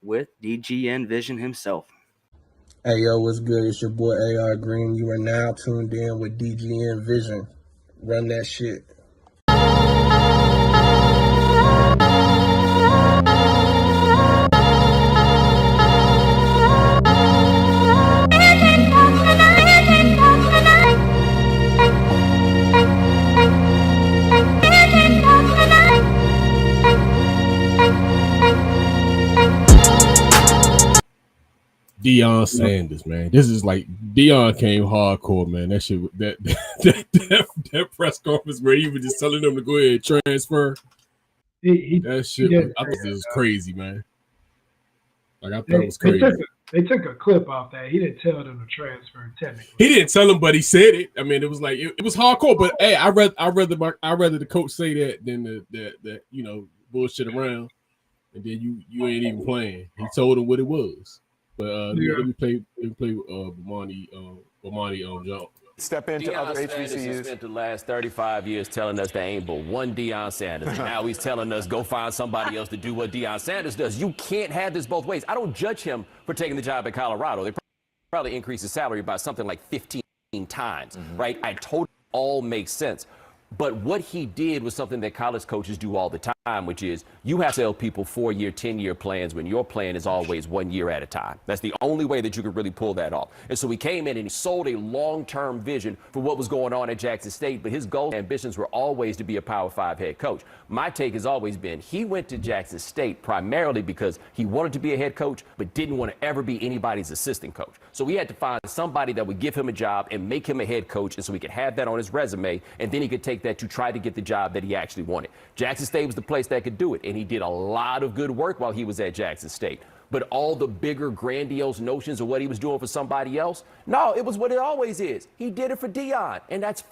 with DGN Vision himself. Hey, yo, what's good? It's your boy AR Green. You are now tuned in with DGN Vision. Run that shit. Deion Sanders, man. This is like Deion came hardcore, man. That shit, that press conference where he was just telling them to go ahead and transfer. That shit, I thought this was crazy, man. Like I thought it was crazy. They took a clip off that. He didn't tell them to transfer. Technically, he didn't tell them, but he said it. I mean, it was like it was hardcore. But hey, I rather the coach say that than the bullshit around, and then you ain't even playing. He told him what it was. But let me play Bomani Jones. Step into Deion other Sanders HBCUs. has spent the last 35 years telling us there ain't but one Deion Sanders. And now he's telling us go find somebody else to do what Deion Sanders does. You can't have this both ways. I don't judge him for taking the job at Colorado. They probably increased his salary by something like 15 times, right? I totally all makes sense. But what he did was something that college coaches do all the time, which is you have to tell people 4-year, 10-year plans when your plan is always 1 year at a time. That's the only way that you could really pull that off. And so he came in and he sold a long-term vision for what was going on at Jackson State, but his goals and ambitions were always to be a Power 5 head coach. My take has always been he went to Jackson State primarily because he wanted to be a head coach, but didn't want to ever be anybody's assistant coach. So we had to find somebody that would give him a job and make him a head coach, and so he could have that on his resume, and then he could take that to try to get the job that he actually wanted. Jackson State was the place that could do it, and he did a lot of good work while he was at Jackson State. But all the bigger, grandiose notions of what he was doing for somebody else, no, it was what it always is. He did it for Deion, and that's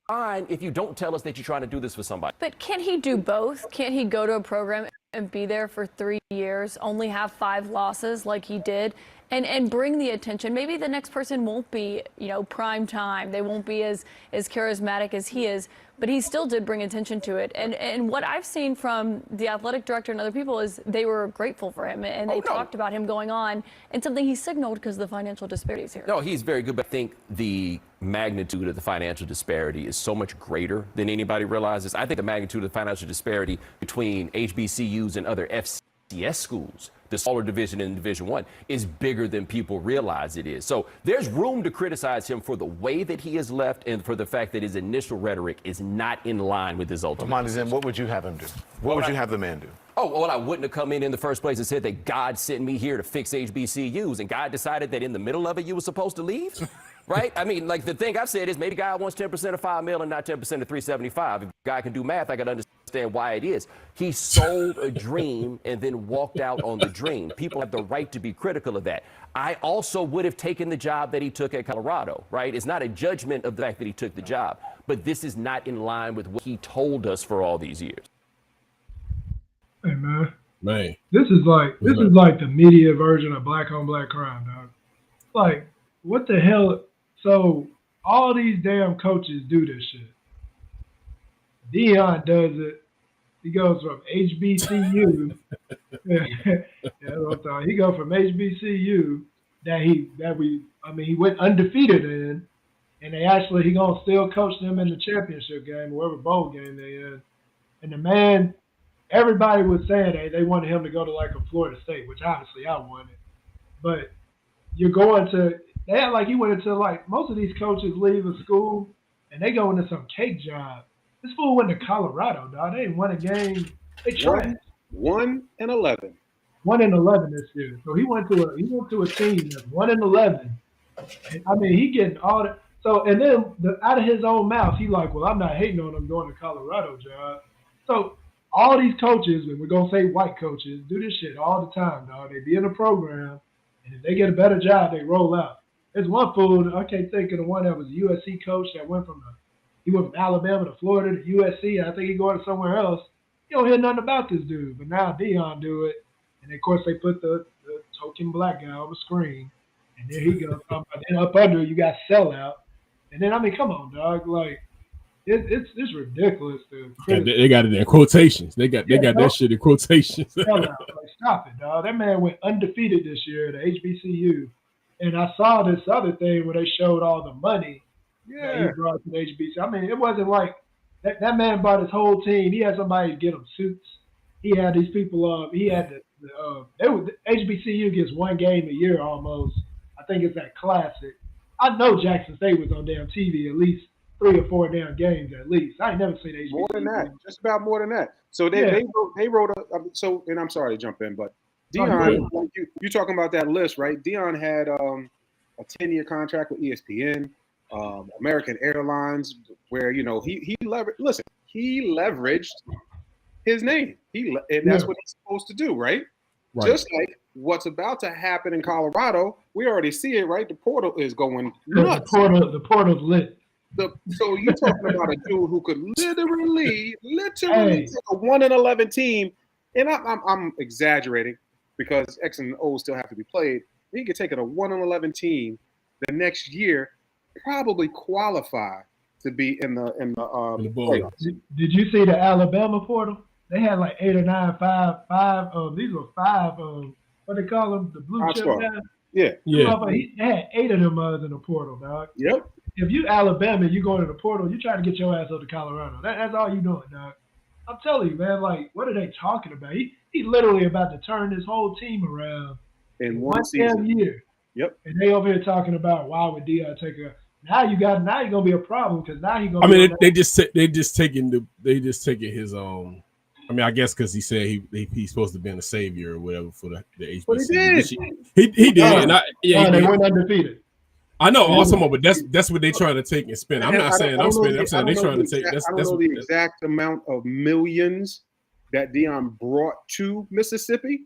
fine if you don't tell us that you're trying to do this for somebody. But can't he do both? Can't he go to a program and be there for 3 years, only have 5 losses like he did, and bring the attention? Maybe the next person won't be, prime time. They won't be as charismatic as he is, but he still did bring attention to it. And what I've seen from the athletic director and other people is they were grateful for him, and they talked about him going on, and something he signaled because of the financial disparities here. No, he's very good, but I think the magnitude of the financial disparity is so much greater than anybody realizes. I think the magnitude of the financial disparity between HBCUs and other FCS schools, the smaller division in Division I, is bigger than people realize it is. So there's room to criticize him for the way that he has left and for the fact that his initial rhetoric is not in line with his ultimate. Bomani, what would you have him do? What would you have the man do? Oh, well, I wouldn't have come in the first place and said that God sent me here to fix HBCUs, and God decided that in the middle of it you were supposed to leave, right? I mean, like, the thing I've said is maybe God wants 10% of $5 million and not 10% of $375. If God can do math, I can understand why it is. He sold a dream and then walked out on the dream. People have the right to be critical of that. I also would have taken the job that he took at Colorado, right? It's not a judgment of the fact that he took the job, but this is not in line with what he told us for all these years. Hey, man. This is like the media version of black on black crime, dog. Like, what the hell? So all these damn coaches do this shit. Deion does it. He goes from HBCU. He goes from HBCU he went undefeated in, and he gonna still coach them in the championship game, whatever bowl game they in. And the man, everybody was saying they wanted him to go to like a Florida State, which obviously I wanted. But they act like he went into, like, most of these coaches leave a school and they go into some cake job. This fool went to Colorado, dog. They ain't won a game. They tried. 1-11. 1-11 this year. So he went to a team that's 1-11. I mean, he getting all the and then out of his own mouth, he like, well, I'm not hating on him going to Colorado job. So all these coaches, and we're gonna say white coaches, do this shit all the time, dog. They be in a program, and if they get a better job, they roll out. There's one fool, I can't think of the one that was a USC coach that went from Alabama to Florida to USC. I think he going to somewhere else. You don't hear nothing about this dude, but now Deion do it, and of course they put the token black guy on the screen, and there he goes. And then up under you got sellout, and then I mean, come on, dog, like It's ridiculous. They got it in quotations. They got that shit in quotations. Like, stop it, dog. That man went undefeated this year at HBCU. And I saw this other thing where they showed all the money that he brought to the HBCU. I mean, it wasn't like that man brought his whole team. He had somebody to get him suits. He had these people. He had HBCU gets one game a year almost. I think it's that classic. I know Jackson State was on damn TV at least 3 or 4 damn games at least. I ain't never seen HBCU. More than that, just about more than that. So they wrote so, and I'm sorry to jump in, but Deion, like you talking about that list, right? Deion had a 10-year contract with ESPN, American Airlines, where he leveraged his name. And that's what he's supposed to do, right? Just like what's about to happen in Colorado, we already see it, right? The portal is going nuts. The portal's lit. So you're talking about a dude who could literally take a 1-11 team, and I'm exaggerating because X and O still have to be played. He could take it a 1-11 team the next year, probably qualify to be in the playoffs. Did you see the Alabama portal? They had like 8 or 9, five. These were 5. What they call them? The blue chip guys. Yeah. They had 8 of them in the portal, dog. Yep. If you Alabama, you go to the portal, you trying to get your ass up to Colorado. That's all you doing, dog. I'm telling you, man. Like, what are they talking about? He literally about to turn this whole team around in one damn year. Yep. And they over here talking about why would Deion take a. Now you're gonna be a problem because now he's gonna. I mean, they just taking his I mean, I guess because he said he's supposed to be a savior or whatever for the HBCU. But he did. And they went undefeated. I know, awesome, but that's what they trying to take and spin. I'm not saying I'm spinning. I'm saying they trying to take. I don't know the exact amount of millions that Deion brought to Mississippi,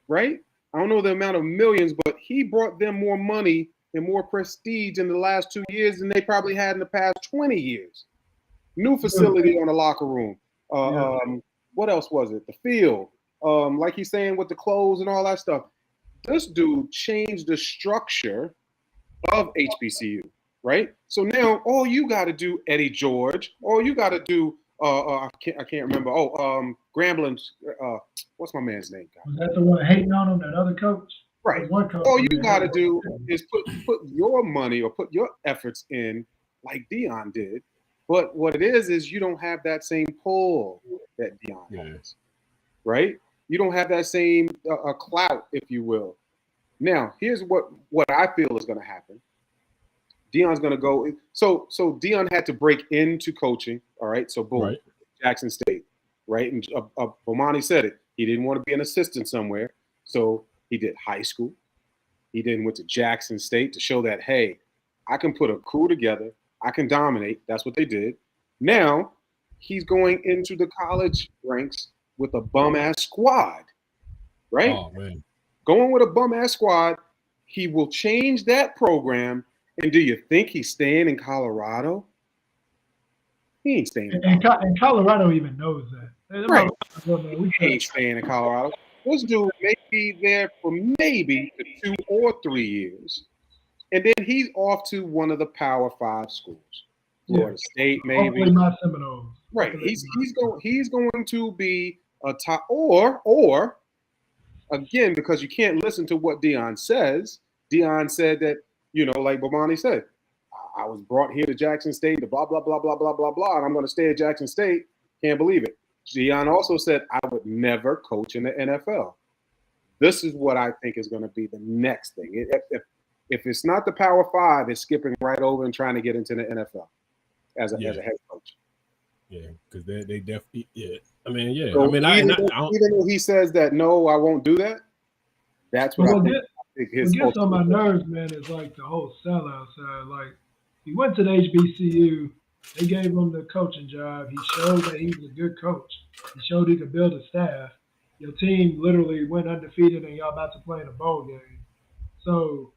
right? I don't know the amount of millions, but he brought them more money and more prestige in the last 2 years than they probably had in the past 20 years. New facility on the locker room. What else was it? The field. Like he's saying with the clothes and all that stuff. This dude changed the structure of HBCU, right? So now all you got to do, Eddie George, all you got to do, I can't remember. Gramblin's, what's my man's name? Was that the one hating on him, that other coach? Right. One coach all you got to do is put your money or put your efforts in like Deion did. But what it is you don't have that same pull that Deion has, right? You don't have that same clout, if you will. Now, here's what I feel is going to happen. Deion's going to go. So Deion had to break into coaching. All right. So boom, Jackson State, right? And Bomani said it. He didn't want to be an assistant somewhere, so he did high school. He then went to Jackson State to show that, hey, I can put a crew together. I can dominate. That's what they did. Now he's going into the college ranks with a bum ass squad, right? Oh man. Going with a bum-ass squad, he will change that program. And do you think he's staying in Colorado? He ain't staying in Colorado. And Colorado even knows that. Right. He ain't staying in Colorado. This dude may be there for maybe 2 or 3 years. And then he's off to one of the Power 5 schools. Florida State, maybe. Hopefully my Seminoles. Right. He's going to be a top or again, because you can't listen to what Deion says. Deion said that, like Bomani said, I was brought here to Jackson State, to blah, blah, blah, blah, blah, blah, blah, and I'm going to stay at Jackson State. Can't believe it. Deion also said, I would never coach in the NFL. This is what I think is going to be the next thing. If it's not the Power 5, it's skipping right over and trying to get into the NFL as a head coach. Yeah, because they definitely, I mean, yeah. So I mean, even though he says that, no, I won't do that, that's what I think his what gets on my nerves, man, is like the whole sellout side. Like, he went to the HBCU. They gave him the coaching job. He showed that he was a good coach. He showed he could build a staff. Your team literally went undefeated, and y'all about to play in a bowl game. So,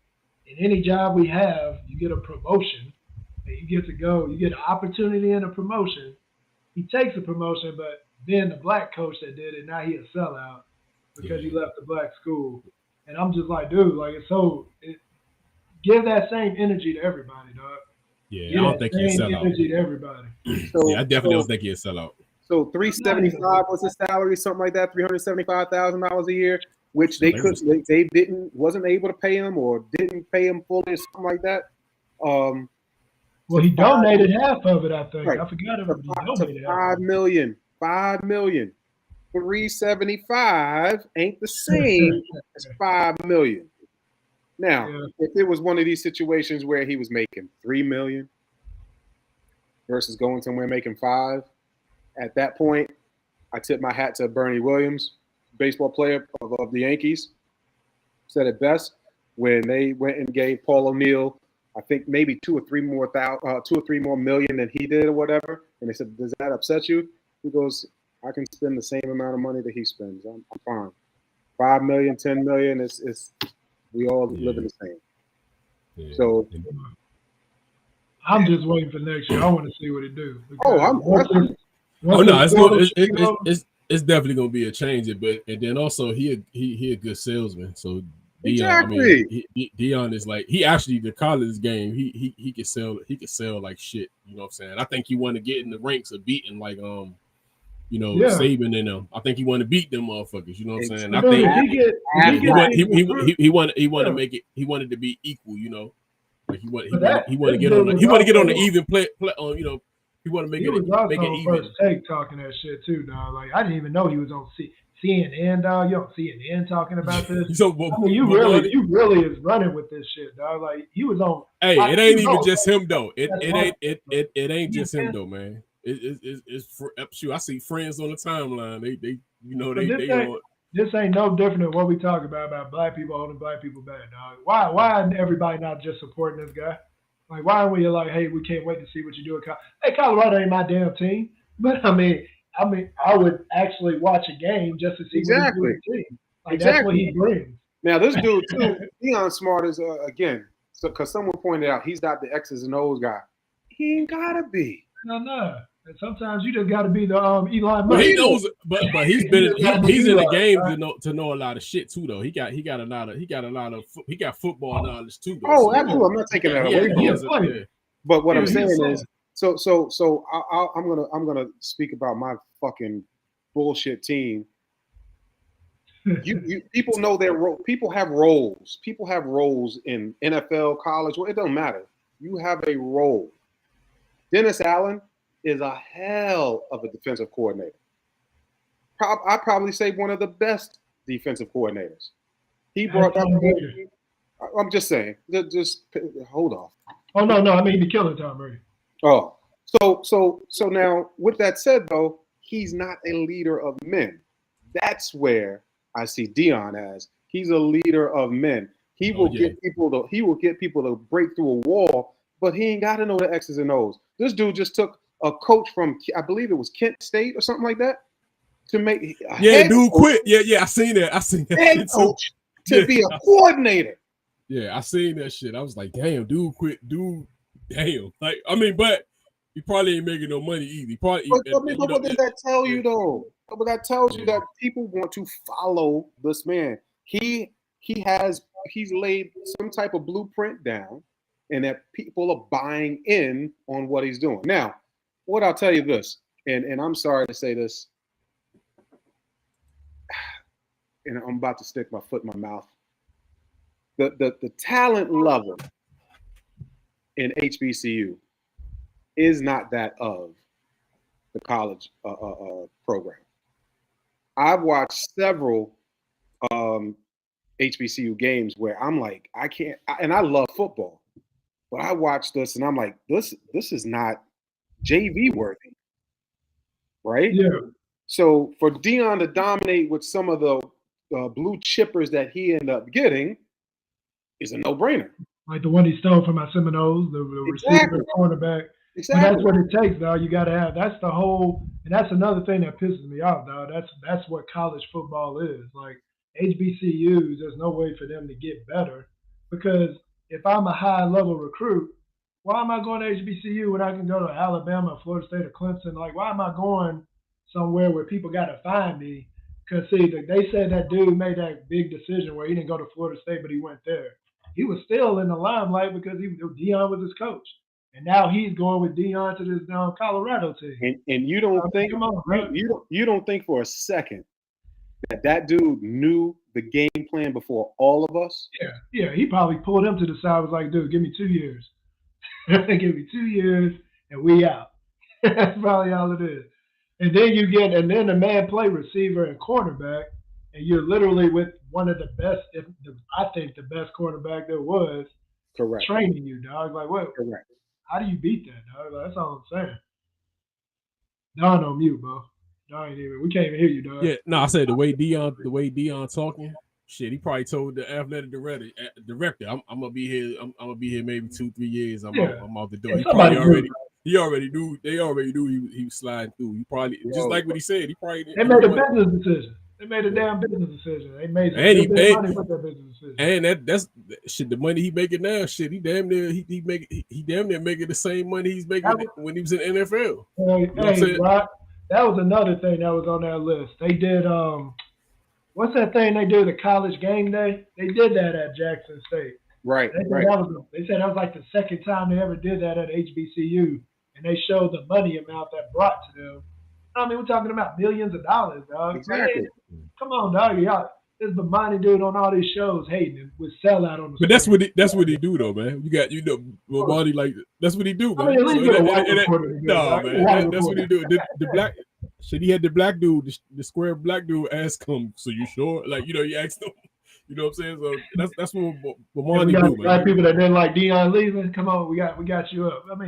in any job we have, you get a promotion, and you get to go. You get an opportunity and a promotion. He takes a promotion, but then the black coach that did it, now he a sellout because he left the black school. And I'm just like, dude, like give that same energy to everybody, dog. Yeah, I don't think he'll sell out. Energy to everybody. Yeah, I definitely don't think he'll sell out. So $375 was his salary, something like that, $375,000 a year, which they wasn't able to pay him or didn't pay him fully or something like that. Well, he donated half of it, I think. Right. I forgot about it. He donated $5 million. $5 million. 375 ain't the same as $5 million. Now, if it was one of these situations where he was making $3 million versus going somewhere making $5 million, at that point, I tip my hat to Bernie Williams, baseball player of the Yankees. Said it best when they went and gave Paul O'Neill, I think maybe two or three more million than he did or whatever. And they said, "Does that upset you?" He goes, "I can spend the same amount of money that he spends. I'm fine. 5 million, 10 million, it's we all live in the same." Yeah. So I'm just waiting for next year. I want to see what it do. It's definitely gonna be a change. But and then also he a good salesman. So Deion, exactly. I mean, Deion is like the college game. He could sell like shit. You know what I'm saying? I think he want to get in the ranks of beating like Saban and them. I think he want to beat them motherfuckers. You know what I'm saying? I think he want to make it. He wanted to be equal. You know, like he want to get on the even play on. You know, he want to make it even. First Take talking that shit too, dog. Like I didn't even know he was on CNN, dog. You on CNN talking about this? So, you really is running with this shit, dog. Like he was on. Hey, it ain't even just him though. It ain't just him though, man. It's for shoot. I see friends on the timeline. They This ain't no different than what we talk about black people holding black people back, dog. Why everybody not just supporting this guy? Like why are we like, hey, we can't wait to see what you do at Hey, Colorado ain't my damn team, but I mean, I would actually watch a game just to see exactly. what he do. Like that's what he brings. Now this dude too, Deion Smart is again, because someone pointed out he's not the X's and O's guy. He ain't gotta be. No. And sometimes you just got to be the Elon Musk. But he knows, but he's been he's in the game to know a lot of shit too though. He got football knowledge too. Though. Oh, absolutely. I'm not taking that away from him. But what I'm saying is, so I'm gonna speak about my fucking bullshit team. You people know their role. People have roles. People have roles in NFL, college. Well, it don't matter. You have a role. Dennis Allen is a hell of a defensive coordinator. I probably say one of the best defensive coordinators. He brought up. I'm just saying. Just hold off. Oh no! I mean the killer Tom Brady. Oh, so now with that said though, he's not a leader of men. That's where I see Deion as. He's a leader of men. He will get people to break through a wall, but he ain't got to know the X's and O's. This dude just took a coach from, I believe it was Kent State or something like that, to make dude quit. Yeah, I seen that. Head coach to be a coordinator. Yeah, I seen that shit. I was like, damn, dude quit. Dude, damn. Like, I mean, but he probably ain't making no money either. But what does that tell you though? But that tells you that people want to follow this man. He's laid some type of blueprint down, and that people are buying in on what he's doing. Now, what I'll tell you this, and I'm sorry to say this, and I'm about to stick my foot in my mouth. The talent level in HBCU is not that of the college program. I've watched several HBCU games where I'm like, and I love football, but I watch this and I'm like, this is not JV worthy, right? Yeah. So for Deion to dominate with some of the blue chippers that he ended up getting is a no-brainer. Like the one he stole from my Seminoles, the receiver, the cornerback. Exactly. But that's what it takes, dog. You got to have. That's the whole, and that's another thing that pisses me off, dog. That's what college football is. Like HBCUs, there's no way for them to get better because if I'm a high-level recruit, why am I going to HBCU when I can go to Alabama, Florida State, or Clemson? Like, why am I going somewhere where people got to find me? Because, see, they said that dude made that big decision where he didn't go to Florida State, but he went there. He was still in the limelight because Deion was his coach. And now he's going with Deion to this Colorado team. And you don't think come on, bro. you don't think for a second that dude knew the game plan before all of us? Yeah. He probably pulled him to the side. Was like, dude, give me 2 years. Give me 2 years, and we out. That's probably all it is. And then then the man play receiver and cornerback, and you're literally with one of the best, I think the best cornerback there was. Correct. Training you, dog. Like, what? Correct. How do you beat that, dog? Like, that's all I'm saying. Don on mute, bro. Don ain't even. We can't even hear you, dog. Yeah, no, I said the way Deion talking, shit, he probably told the athletic director, I'm gonna be here. I'm gonna be here maybe 2-3 years. I'm out the door. He already knew. They already knew he was sliding through. He probably just like what he said. He probably they made a business decision. They made a damn business decision. They made money with that business decision. And that's shit. The money he making now, shit. He damn near making the same money he's making when he was in the NFL. Hey, Rock, that was another thing that was on that list. They did what's that thing they do? The college game day. They did that at Jackson State. Right. They said that was like the second time they ever did that at HBCU, and they showed the money amount that brought to them. I mean, we're talking about millions of dollars, dog. Exactly. Man, come on, dog. Y'all, this Bomani dude on all these shows hating it with sellout on the. But that's what he do though, man. Bomani like that's what he do, man. I mean, at least get a white reporter. No, man, that's what he do. The black shit. He had the black dude, the square black dude, ask him, "So you sure?" Like you asked him. You know what I'm saying? So that's what Bomani do, man. Black people that didn't like Deion leaving. Come on, we got you up. I mean.